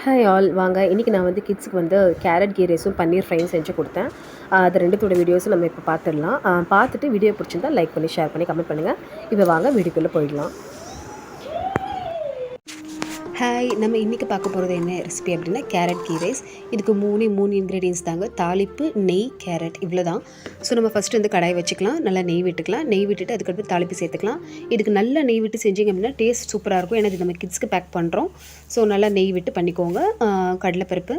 Hi all வாங்க இன்றைக்கி நான் வந்து கிட்ஸுக்கு வந்து கேரட் கீ ரைஸும் பன்னீர் ஃப்ரையும் செஞ்சு கொடுத்தேன். அது ரெண்டுத்தோட வீடியோஸும் நம்ம இப்போ பார்த்துடலாம். பார்த்துட்டு வீடியோ பிடிச்சிருந்தா லைக் பண்ணி ஷேர் பண்ணி கமெண்ட் பண்ணுங்கள். இப்போ வாங்க வீடியோக்குள்ளே போயிடலாம். ஹாய், நம்ம இன்றைக்கி பார்க்க போகிறது என்ன ரெசிபி அப்படின்னா கேரட் கீ ரைஸ். இதுக்கு மூணு இன்க்ரீடியன்ஸ் தாங்க. தாளிப்பு, நெய், கேரட், இவ்வளோ தான். ஸோ நம்ம ஃபஸ்ட்டு வந்து கடாய் வச்சுக்கலாம், நல்லா நெய் விட்டுக்கலாம். நெய் விட்டுட்டு அதுக்கடுத்து தாளிப்பு சேர்த்துக்கலாம். இதுக்கு நல்லா நெய் விட்டு செஞ்சிங்க அப்படின்னா டேஸ்ட் சூப்பராக இருக்கும். ஏன்னா இது நம்ம கிட்ஸ்க்கு பேக் பண்ணுறோம். ஸோ நல்லா நெய் விட்டு பண்ணிக்கோங்க. கடலைப்பருப்பு,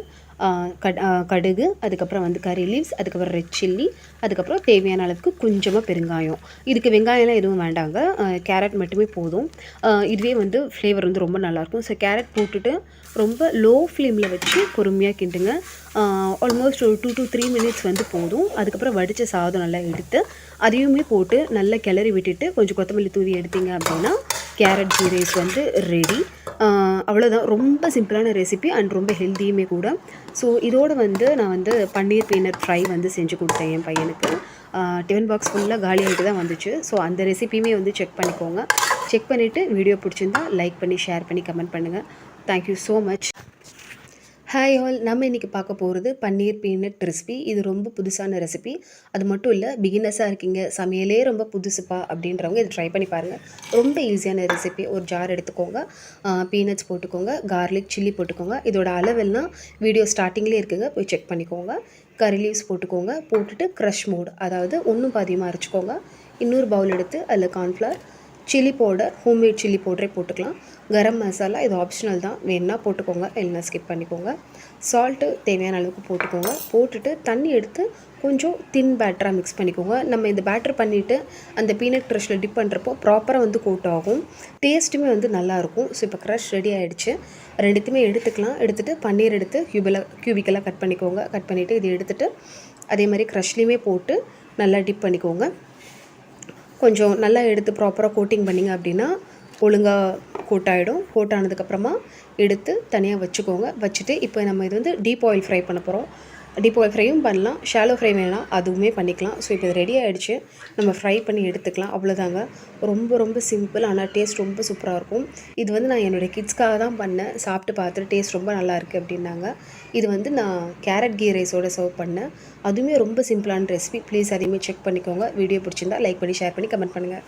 கடுகு, அதுக்கப்புறம் வந்து கறி லீவ்ஸ், அதுக்கப்புறம் ரெட் சில்லி, அதுக்கப்புறம் தேவையான அளவுக்கு கொஞ்சமாக பெருங்காயம். இதுக்கு வெங்காயம்லாம் எதுவும் வேண்டாங்க, கேரட் மட்டுமே போதும். இதுவே வந்து ஃப்ளேவர் வந்து ரொம்ப நல்லாயிருக்கும். ஸோ கேரட் போட்டுட்டு ரொம்ப லோ ஃப்ளேமில் வச்சு பொறுமையாக கிண்டுங்க. ஆல்மோஸ்ட் ஒரு 2 to 3 மினிட்ஸ் வந்து போதும். அதுக்கப்புறம் வடித்த சாதம் நல்லா எடுத்து அதையுமே போட்டு நல்லா கிளறி விட்டுட்டு கொஞ்சம் கொத்தமல்லி தூவி எடுத்தீங்க அப்படின்னா கேரட் கீ ரைஸ் வந்து ரெடி. அவ்வளோதான். ரொம்ப சிம்பிளான ரெசிபி அண்ட் ரொம்ப ஹெல்த்தியுமே கூட. ஸோ இதோடு வந்து நான் வந்து பன்னீர் பீனட் ஃப்ரை வந்து செஞ்சு கொடுத்தேன் என் பையனுக்கு. டிஃபன் பாக்ஸ் ஃபுல்லாக காலி ஆகிட்டு தான் வந்துச்சு. ஸோ அந்த ரெசிபியுமே வந்து செக் பண்ணிக்கோங்க. செக் பண்ணிவிட்டு வீடியோ பிடிச்சிருந்தா லைக் பண்ணி ஷேர் பண்ணி கமெண்ட் பண்ணுங்கள். Thank you so much. Hi all, நம்ம இன்றைக்கி பார்க்க போகிறது பன்னீர் பீனட் ரெசிபி. இது ரொம்ப புதுசான ரெசிபி. அது மட்டும் இல்லை, பிகினர்ஸாக இருக்கீங்க, சமையலே ரொம்ப புதுசுப்பா அப்படின்றவங்க இது ட்ரை பண்ணி பாருங்கள். ரொம்ப ஈஸியான ரெசிபி. ஒரு ஜார் எடுத்துக்கோங்க, பீனட்ஸ் போட்டுக்கோங்க, கார்லிக், சில்லி போட்டுக்கோங்க. இதோட அளவெல்லாம் வீடியோ ஸ்டார்டிங்லேயே இருக்குங்க, போய் செக் பண்ணிக்கோங்க. கறி லீவ்ஸ் போட்டுக்கோங்க. போட்டுட்டு க்ரஷ் மோட், அதாவது ஒன்றும் பாதியமாக அரைச்சிக்கோங்க. இன்னொரு பவுல் எடுத்து அதில் cornflour, chilli powder, homemade chilli பவுடரே போட்டுக்கலாம். கரம் மசாலா இது ஆப்ஷனல் தான், வேணுன்னா போட்டுக்கோங்க, இல்லைனா ஸ்கிப் பண்ணிக்கோங்க. சால்ட்டு தேவையான அளவுக்கு போட்டுக்கோங்க. போட்டுட்டு தண்ணி எடுத்து கொஞ்சம் தின் பேட்டராக மிக்ஸ் பண்ணிக்கோங்க. நம்ம இந்த பேட்டர் பண்ணிவிட்டு அந்த பீனட் க்ரஷில் டிப் பண்ணுறப்போ ப்ராப்பராக வந்து கோட் ஆகும். டேஸ்ட்டுமே வந்து நல்லாயிருக்கும். ஸோ இப்போ க்ரஷ் ரெடி ஆகிடுச்சு. ரெண்டுத்தையுமே எடுத்துக்கலாம். எடுத்துகிட்டு பன்னீர் எடுத்து க்யூபிக்கெல்லாம் கட் பண்ணிக்கோங்க. கட் பண்ணிவிட்டு இது எடுத்துகிட்டு அதே மாதிரி க்ரஷ்லேயுமே போட்டு நல்லா டிப் பண்ணிக்கோங்க. கொஞ்சம் நல்லா எடுத்து ப்ராப்பராக கோட்டிங் பண்ணிங்க அப்படின்னா ஒழுங்காக கோட் ஆகிடும். கோட் ஆனதுக்கப்புறமா எடுத்து தனியாக வச்சுக்கோங்க. வச்சுட்டு இப்போ நம்ம இது வந்து டீப் ஆயில் ஃப்ரை பண்ண போகிறோம். டீப் ஆயில் ஃப்ரையும் பண்ணலாம், ஷாலோ ஃப்ரை வேணாம் அதுவுமே பண்ணிக்கலாம். ஸோ இப்போ இது ரெடி ஆகிடுச்சு, நம்ம ஃப்ரை பண்ணி எடுத்துக்கலாம். அவ்வளோதாங்க. ரொம்ப ரொம்ப சிம்பிள், ஆனால் டேஸ்ட் ரொம்ப சூப்பராக இருக்கும். இது வந்து நான் என்னுடைய கிட்ஸ்க்காக தான் பண்ணேன். சாப்பிட்டு பார்த்துட்டு டேஸ்ட் ரொம்ப நல்லாயிருக்கு அப்படின்னாங்க. இது வந்து நான் கேரட் கீ ரைஸோடு சர்வ் பண்ணேன். அதுவுமே ரொம்ப சிம்பிளான ரெசிபி. ப்ளீஸ் அதையுமே செக் பண்ணிக்கோங்க. வீடியோ பிடிச்சிருந்தா லைக் பண்ணி ஷேர் பண்ணி கமெண்ட் பண்ணுங்கள்.